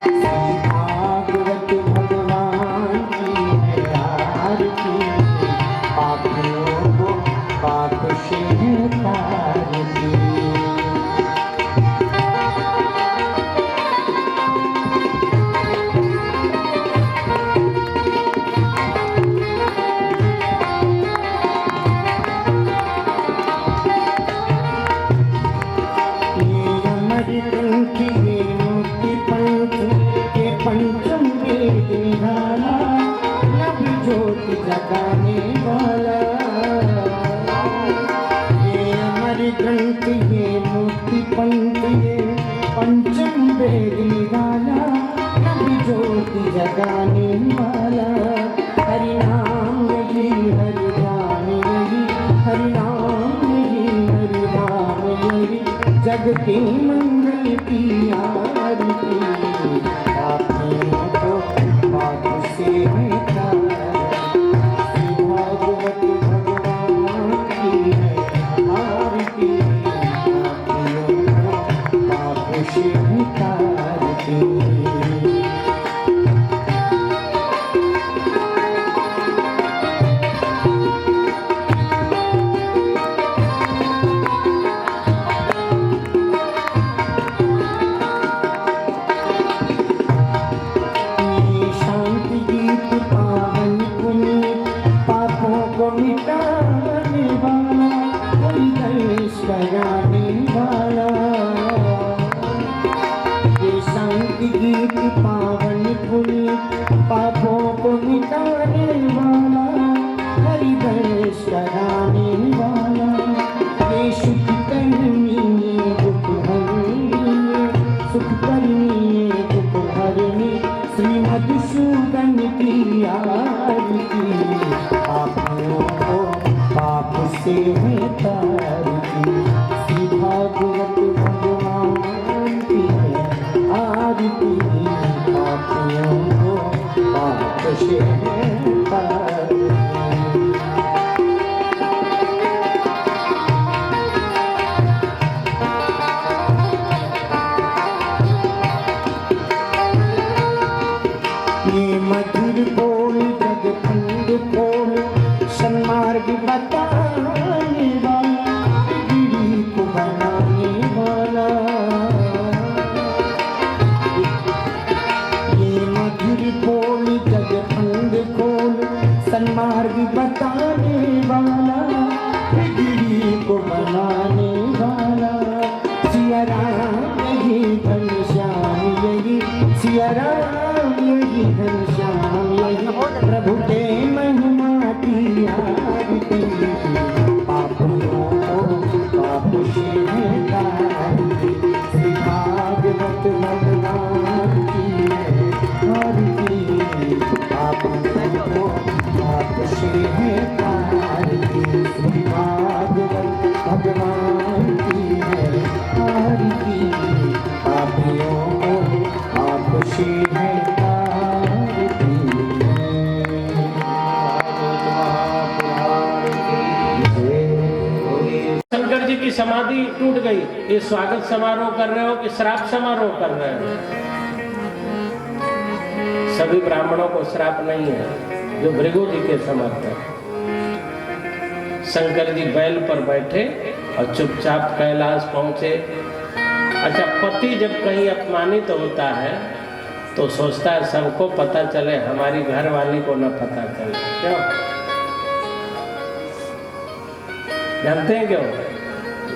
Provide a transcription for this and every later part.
भागवत भगवान की है आरती, पापियों को पाप से तारती। पंचम वेद निराला, नभ ज्योति जगाने वाला। ये अमर ग्रंथ, ये मूर्ति पंथ, ये पंचम वेद निराला, नभ ज्योति जगाने वाला। हरि नाम यही, हरि नाम यही, हरि नाम यही, हरि नाम यही, जग के मंगल की आरती। पापियों को पाप से तारती, भागवत भगवान की है आरती, पापियों को पाप से तारती। गीत पावन पुनीत, पापों को मिटाने वाला, हरि वंश कराने वाला। ये सुख करनी दुख हरनी, सुख करनी दुख हरनी, श्री मधुसूदन की आरती। पापियों को पाप से तारती, श्री भागवत भगवान की है आरती। पापियों को पाप से तारती। ये मधुर बोल जगखंड खोल, सन्मार्ग बताने वाला, गिरी को बनाने वाला। ये मधुर बोल जगखंड खोल, सन्मार्ग बताने वाला, गिरी को बनाने वाला। सिया राम यही घनश्याम यही, सिया राम यही घनश्याम यही, प्रभु के महिमा की आरती। पापियों को पाप से तारती, श्री भागवत भगवान की है आरती। पापियों को पाप से तारती, श्री भागवत भगवान की है आरती। पापियों को पाप से शंकर जी की समाधि टूट गई। ये स्वागत समारोह कर रहे हो कि श्राप समारोह कर रहे हो? सभी ब्राह्मणों को श्राप नहीं है जो भृगु जी के समर्थ है। शंकर जी बैल पर बैठे और चुपचाप कैलाश पहुंचे। अच्छा, पति जब कहीं अपमानित होता है तो सोचता है सबको पता चले, हमारी घरवाली को न पता चले। क्यों जानते हैं? क्यों?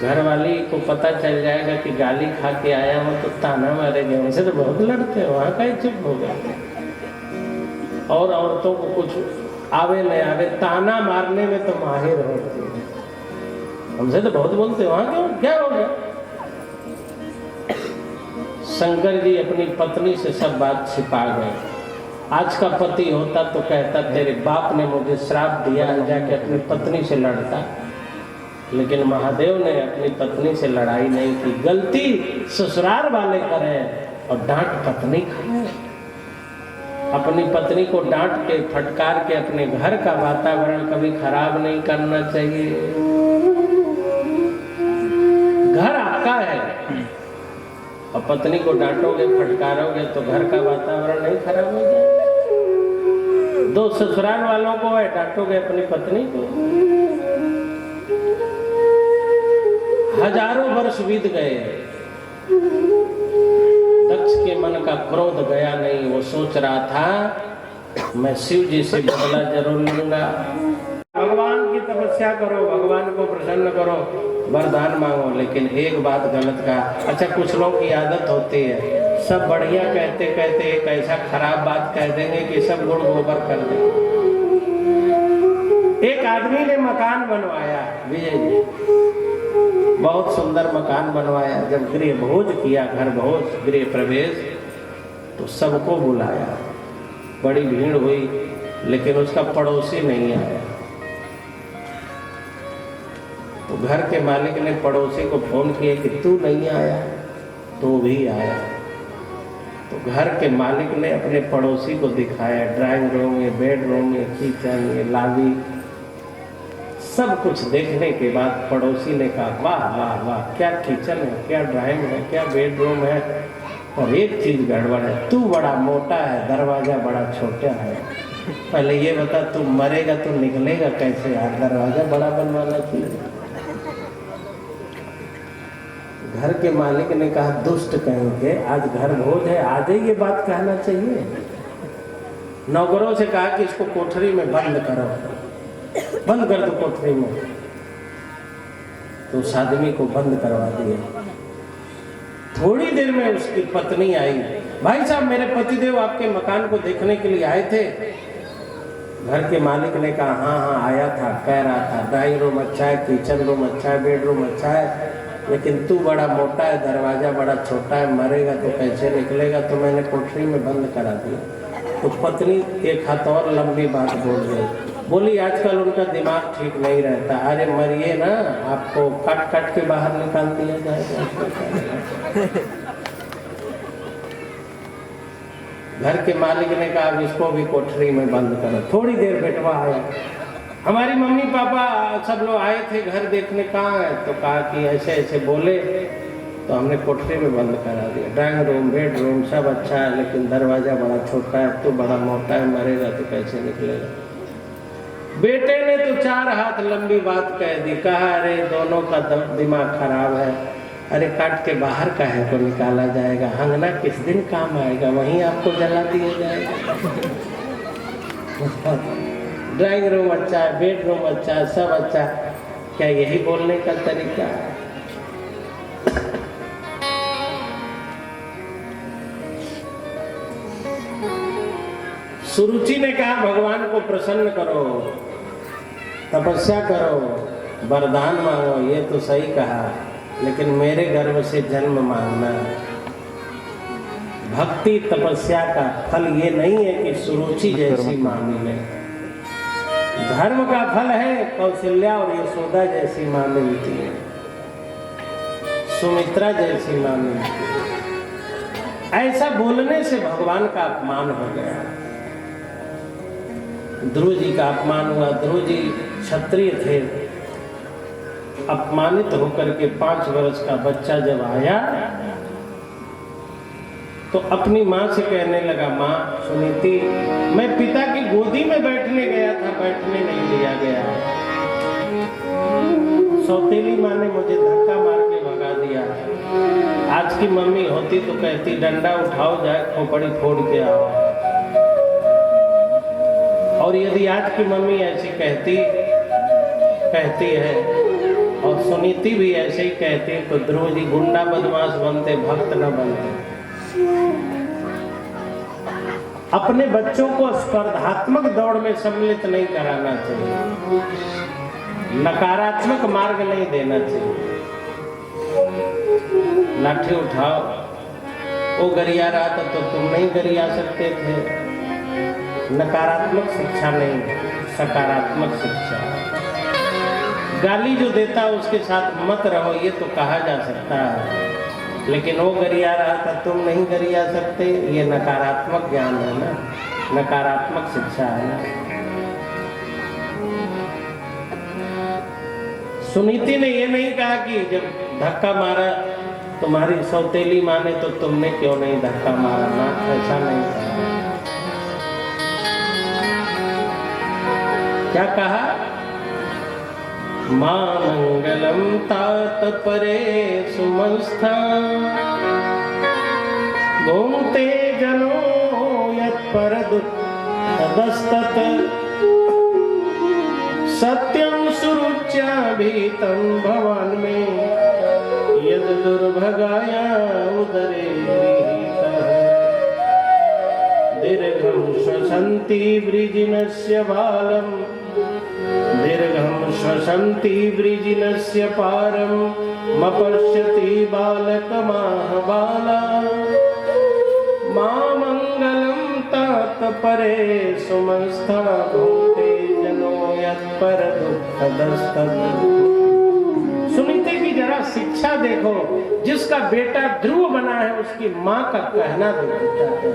घरवाली को पता चल जाएगा कि गाली खा के आया हूं तो ताना मारेंगे। उनसे तो बहुत लड़ते हो, वहां कहीं चुप हो गए। और औरतों को कुछ आवे न आवे, ताना मारने में तो माहिर होती है। हमसे तो बहुत बोलते हो, वहां क्यों, क्या हो गया? शंकर जी अपनी पत्नी से सब बात छिपा गए। आज का पति होता तो कहता तेरे बाप ने मुझे श्राप दिया है, जाके अपनी पत्नी से लड़ता। लेकिन महादेव ने अपनी पत्नी से लड़ाई नहीं की। गलती ससुराल वाले करें और डांट पत्नी खाए। अपनी पत्नी को डांट के फटकार के अपने घर का वातावरण कभी खराब नहीं करना चाहिए। घर आपका है, और पत्नी को डांटोगे फटकारोगे तो घर का वातावरण नहीं खराब हो जाए? दो ससुराल वालों को है डांटोगे अपनी पत्नी को। हजारों वर्ष बीत गए, दक्ष के मन का क्रोध गया नहीं। वो सोच रहा था मैं शिव जी से बदला जरूर लूंगा। भगवान की तपस्या करो, भगवान को प्रसन्न करो, वरदान मांगो। लेकिन एक बात गलत कहा। अच्छा, कुछ लोगों की आदत होती है, सब बढ़िया कहते कहते एक ऐसा खराब बात कह देंगे कि सब गुड़ गोबर कर देंगे। एक आदमी ने मकान बनवाया, विजय जी, बहुत सुंदर मकान बनवाया। जब गृह भोज किया, घर भोज, गृह प्रवेश, तो सबको बुलाया, बड़ी भीड़ हुई, लेकिन उसका पड़ोसी नहीं आया। तो घर के मालिक ने पड़ोसी को फोन किया कि तू नहीं आया, तो भी आया। तो घर के मालिक ने अपने पड़ोसी को दिखाया, ड्राइंग रूम में, बेडरूम में, किचन में, लॉबी, सब कुछ देखने के बाद पड़ोसी ने कहा वाह वाह वाह, क्या किचन है, क्या ड्राइंग है, क्या बेडरूम है, और एक चीज गड़बड़ है, तू बड़ा मोटा है, दरवाजा बड़ा छोटा है। पहले ये बता, तू मरेगा तो निकलेगा कैसे यार, दरवाजा बड़ा बनवाना चाहिए। घर के मालिक ने कहा दुष्ट कहेंगे, आज घर भोज है, आज ही ये बात कहना चाहिए। नौकरों से कहा कि इसको कोठरी में बंद करो, बंद कर दो कोठरी में। तो उस आदमी को बंद करवा दिया। थोड़ी देर में उसकी पत्नी आई, भाई साहब मेरे पतिदेव आपके मकान को देखने के लिए आए थे। घर के मालिक ने कहा हाँ हाँ आया था, कह रहा था ड्राइंग रूम अच्छा है, किचन रूम अच्छा है, बेडरूम अच्छा है, लेकिन तू बड़ा मोटा है, दरवाजा बड़ा छोटा है, मरेगा तो कैसे निकलेगा, तो मैंने कोठरी में बंद करा दिया। तो पत्नी एक हाथ और लंबी बात बोल गई, बोली आजकल उनका दिमाग ठीक नहीं रहता। अरे मरिए ना, आपको काट काट के बाहर निकाल दिया जाएगा। घर के मालिक ने कहा अब इसको भी कोठरी में बंद करो। थोड़ी देर बेटवा आया, हमारी मम्मी पापा सब लोग आए थे घर देखने, कहाँ है, तो कहा कि ऐसे ऐसे बोले, तो हमने कोठरी में बंद करा दिया। ड्राइंग रूम, बेडरूम सब अच्छा है, लेकिन दरवाजा बड़ा छोटा है, तो बड़ा मोटा है, मरेगा तो कैसे निकलेगा। बेटे ने तो 4 हाथ लंबी बात कह दी, कहा अरे दोनों का दिमाग खराब है, अरे काट के बाहर काहे को निकाला जाएगा, हंगना किस दिन काम आएगा, वहीं आपको जला दिया जाएगा। ड्राइंग रूम अच्छा है, बेडरूम अच्छा है, सब अच्छा है, क्या यही बोलने का तरीका है? सुरुचि ने कहा भगवान को प्रसन्न करो, तपस्या करो, वरदान मांगो, ये तो सही कहा, लेकिन मेरे गर्भ से जन्म मांगना। भक्ति तपस्या का फल ये नहीं है कि सुरुचि जैसी मां मिले, धर्म का फल है कौशल्या और यशोदा जैसी मां मिलती है, सुमित्रा जैसी मां मिलती है। ऐसा बोलने से भगवान का अपमान हो गया। ध्रुव जी का अपमान हुआ। ध्रुव जी क्षत्रिय थे, अपमानित होकर के 5 वर्ष का बच्चा जब आया तो अपनी माँ से कहने लगा, माँ सुनीति, मैं पिता की गोदी में बैठने गया था, बैठने नहीं दिया गया। सौतेली माँ ने मुझे धक्का मार के भगा दिया। आज की मम्मी होती तो कहती डंडा उठाओ, जाए खोपड़ी फोड़ के आओ। और यदि आज की मम्मी ऐसी कहती है और सुनीति भी ऐसे ही कहती, तो ध्रुव जी गुंडा बदमाश बनते, भक्त न बनते। अपने बच्चों को स्पर्धात्मक दौड़ में सम्मिलित नहीं कराना चाहिए, नकारात्मक मार्ग नहीं देना चाहिए। लाठी उठाओ, वो गरिया रहा था तो तुम नहीं गरिया सकते थे। नकारात्मक शिक्षा नहीं, सकारात्मक शिक्षा। गाली जो देता है उसके साथ मत रहो, ये तो कहा जा सकता है, लेकिन वो गरिया रहा था तुम नहीं गरिया सकते, ये नकारात्मक ज्ञान है ना, नकारात्मक शिक्षा है ना। सुनीति ने ये नहीं कहा कि जब धक्का मारा तुम्हारी सौतेली माने तो तुमने क्यों नहीं धक्का मारा ना, ऐसा नहीं कहा। क्या कहा? मां मंगलम तात परे सुमंस्था घूमते जनो यत्पर दुःखदस्तत सत्यं सुरुच्याभीतं भवान् मे यद दुर्भगाया उदरे दीर्घं श्वसन्ति वृजिनस्य बालम् दीर्घं श्वसन्ति वृजिनस्य पारं मपश्यति बालकमाहबाला मां मंगलम तात परे सुमंस्था भूते जनो यत्पर दुःखदस्तत। सुनीते की जरा शिक्षा देखो, जिसका बेटा ध्रुव बना है उसकी माँ का कहना देखो क्या है।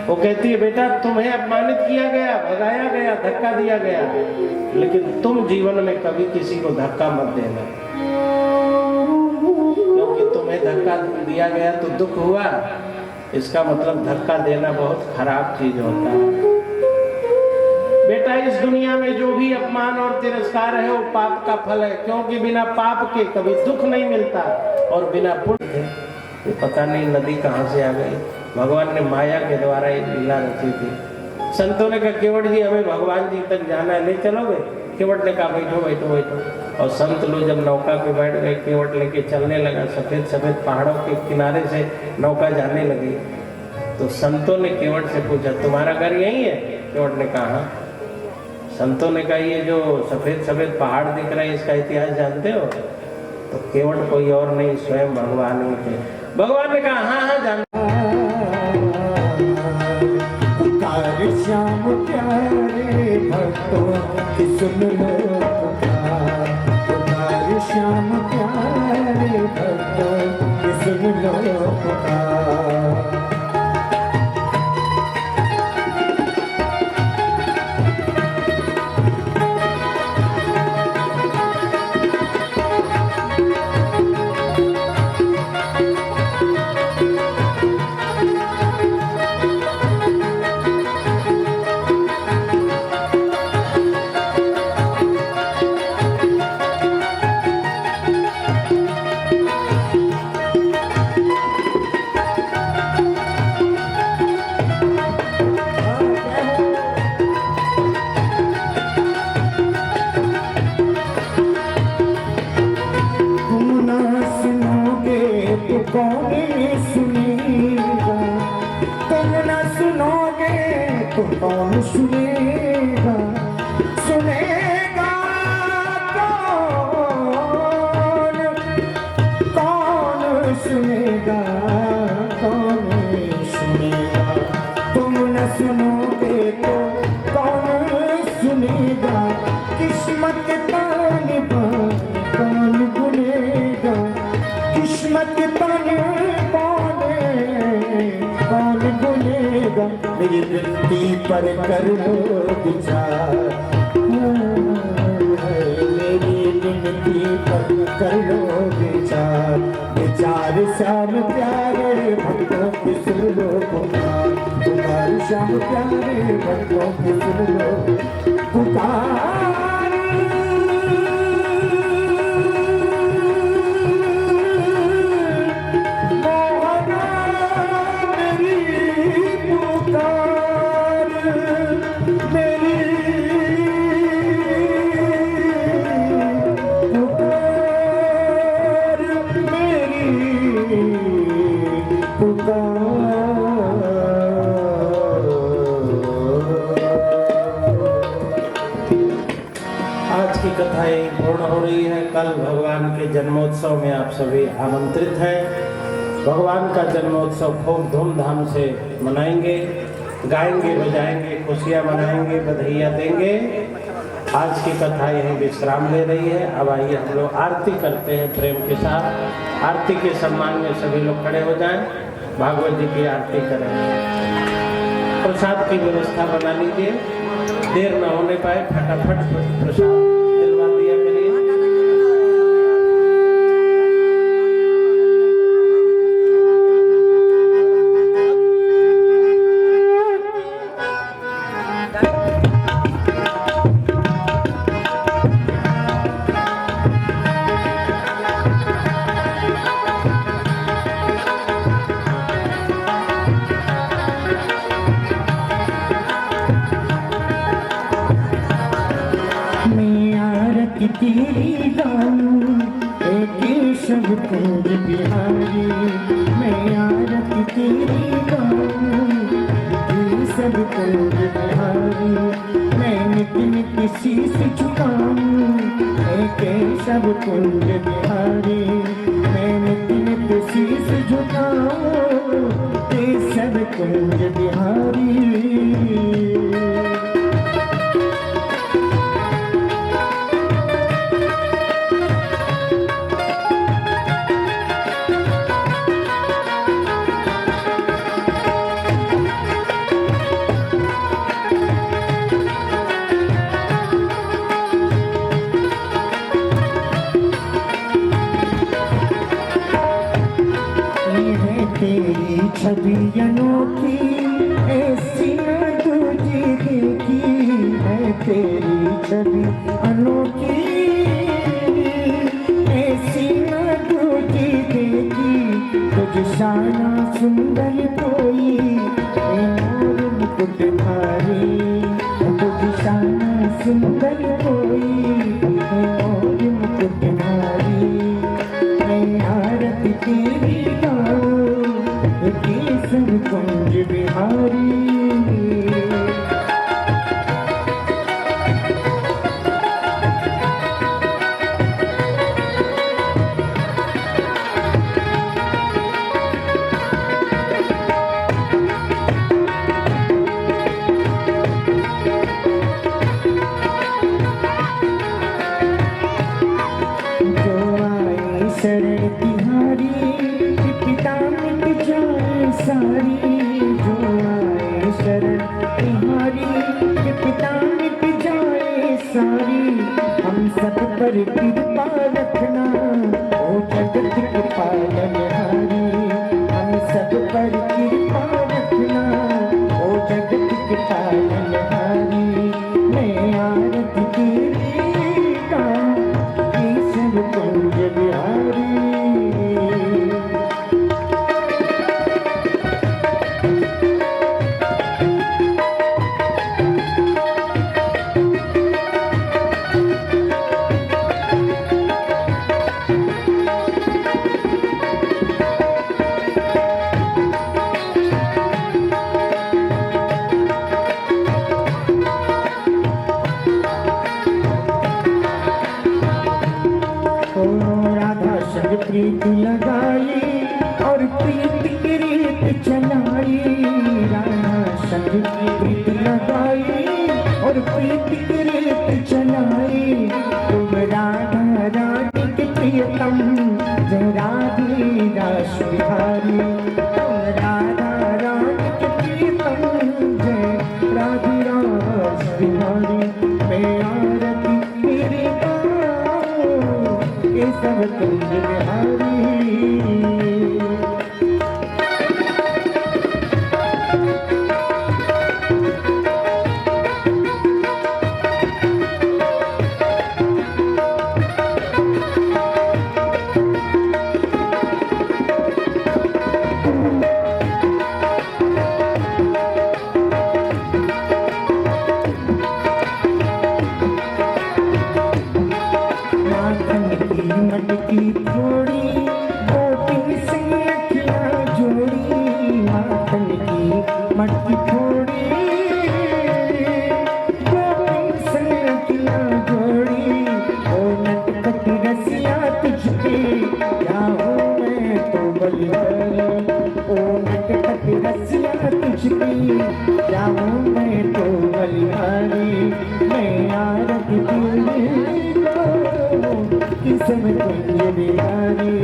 वो कहती है बेटा तुम्हें अपमानित किया गया, भगाया गया, धक्का दिया गया, लेकिन तुम जीवन में कभी किसी को धक्का मत देना, क्योंकि तुम्हें धक्का दिया गया तो दुख हुआ, इसका मतलब धक्का देना बहुत खराब चीज होता है। बेटा इस दुनिया में जो भी अपमान और तिरस्कार है वो पाप का फल है, क्योंकि बिना पाप के कभी दुख नहीं मिलता और बिना पुण्य के ये पता नहीं नदी कहाँ से आ गई। भगवान ने माया के द्वारा एक लीला रची थी। संतों ने कहा केवट जी हमें भगवान जी तक जाना है, ले चलोगे? केवट ने कहा बैठो बैठो बैठो। और संत लोग जब नौका पे बैठ गए, केवट लेके चलने लगा, सफेद सफेद पहाड़ों के किनारे से नौका जाने लगी। तो संतों ने केवट से पूछा तुम्हारा घर यही है? केवट ने कहा हाँ। संतों ने कहा ये जो सफेद सफेद पहाड़ दिख रहे हैं इसका इतिहास जानते हो? तो केवट कोई और नहीं स्वयं भगवान ही थे। भगवान ने कहा हाँ हाँ जानते। श्याम प्यारे भक्तों की सुन लो पुकार, श्याम प्यारे भक्तों की सुन लो पुकार। कौन सुनेगा, सुनेगा कौन, कौन सुनेगा, कौन सुनेगा। तुम न सुनोगे तो कौन सुनेगा। किस्मत तान कौन बुनेगा, किस्मत तान कौन बुनेगा। मेरी वृत्ति पर कर लो विचार, मेरी विनती पर कर लो विचार। विचार श्याम प्यारे भक्तों की सुन लो पुकार, पुकार श्याम प्यारे भक्तों की सुन लो पुकार। पूर्ण हो रही है। कल भगवान के जन्मोत्सव में आप सभी आमंत्रित हैं। भगवान का जन्मोत्सव खूब धूमधाम से मनाएंगे, गाएंगे, बजाएंगे, खुशियाँ मनाएंगे, बधाइयाँ देंगे। आज की कथा यहीं विश्राम ले रही है। अब आइए हम लोग आरती करते हैं प्रेम के साथ। आरती के सम्मान में सभी लोग खड़े हो जाएं, भागवत जी की आरती करें। प्रसाद की व्यवस्था बना लीजिए, देर न होने पाए, फटाफट प्रसाद दिलवा दिया करिए। कुंज बिहारी मैं आरती तेरी गाऊं। ये सब कुंज बिहारी मैं नित नित शीश झुकाऊं। हे केशव कुंज बिहारी मैं नित नित शीश झुकाऊं। केशव कुंज बिहारी। तेरी छवि अनोखी ऐसी न तुझे देखी है। तेरी छवि अनोखी ऐसी न तुझे देखी। तुझ शाना सुंदर कोई मोर मुकुट भारी। तुझ शाना सुंदर कोई मोर मुकुट भारी। मैं आरती तेरी केशव कुंज बिहारी। जो आए शरण तिहारी विपदा मिट जाए सारी। जो आए शरण तिहारी विपदा मिट जाए सारी। हम सब पर कृपा रखना ओ जगत के पालनहारी। हम सब पर कृपा रखना ओ जगत के पालनहारी। मैं आरती तेरी गाऊं। केशव कुंज बिहारी। राधा संग प्रीत लगाई और प्रीत की रीत चलाई। राधा संग प्रीत लगाई और प्रीत की रीत चलाई। तुम राधा रानी के प्रियतम जय राधे रास बिहारी। तुम राधा रानी के प्रियतम जय राधे रास बिहारी। मैं आरती तेरी गाऊं। केशव कुंज बिहारी। माखन की मटकी थोड़ी गोपी से अखियाँ जोड़ी। माखन की मटकी थोड़ी गोपी से अखियाँ जोड़ी। ओ नटखट रसिया तुझ पे क्या हूँ मैं तो बलिहारी। ओ नटखट रसिया तुझ पे क्या हूँ मैं तो बलिहारी। मैं आरती तेरी केशव कुंज बिहारी।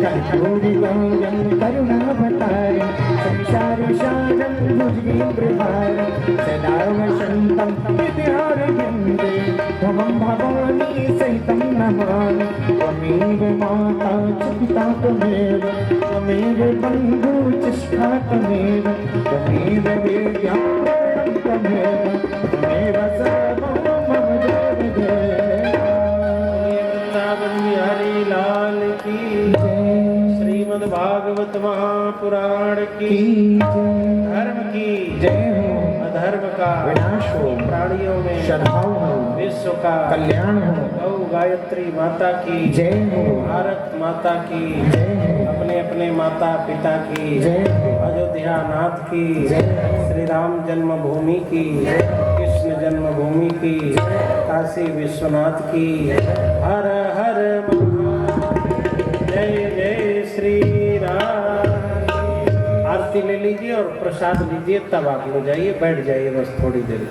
कर्पूरी गौरम करुणावतारी संसार सारं भुजगेन्द्रहारं सदा वसन्तं हृदयारविन्दे त्वं भवानी सहितं नमामि। त्वमेव माता च पिता त्वमेव त्वमेव बन्धु च सखा त्वमेव त्वमेव वेद्यं त्वमेव त्वमेव सर्वं मम जगदेव। बिहारी लाल की श्रीमद् भागवत महापुराण की धर्म की जय हो। अधर्म का विनाश हो। प्राणियों में सद्भाव हो। विश्व का कल्याण हो। गौ गायत्री माता की जय हो भारत माता की जय हो अपने अपने माता पिता की जय हो अयोध्या नाथ की श्री राम जन्मभूमि की कृष्ण जन्मभूमि की काशी विश्वनाथ की हर हर महादेव। जय जय श्री राम। आरती ले लीजिए और प्रसाद लीजिए, तब आप लोग जाइए, बैठ जाइए बस थोड़ी देर।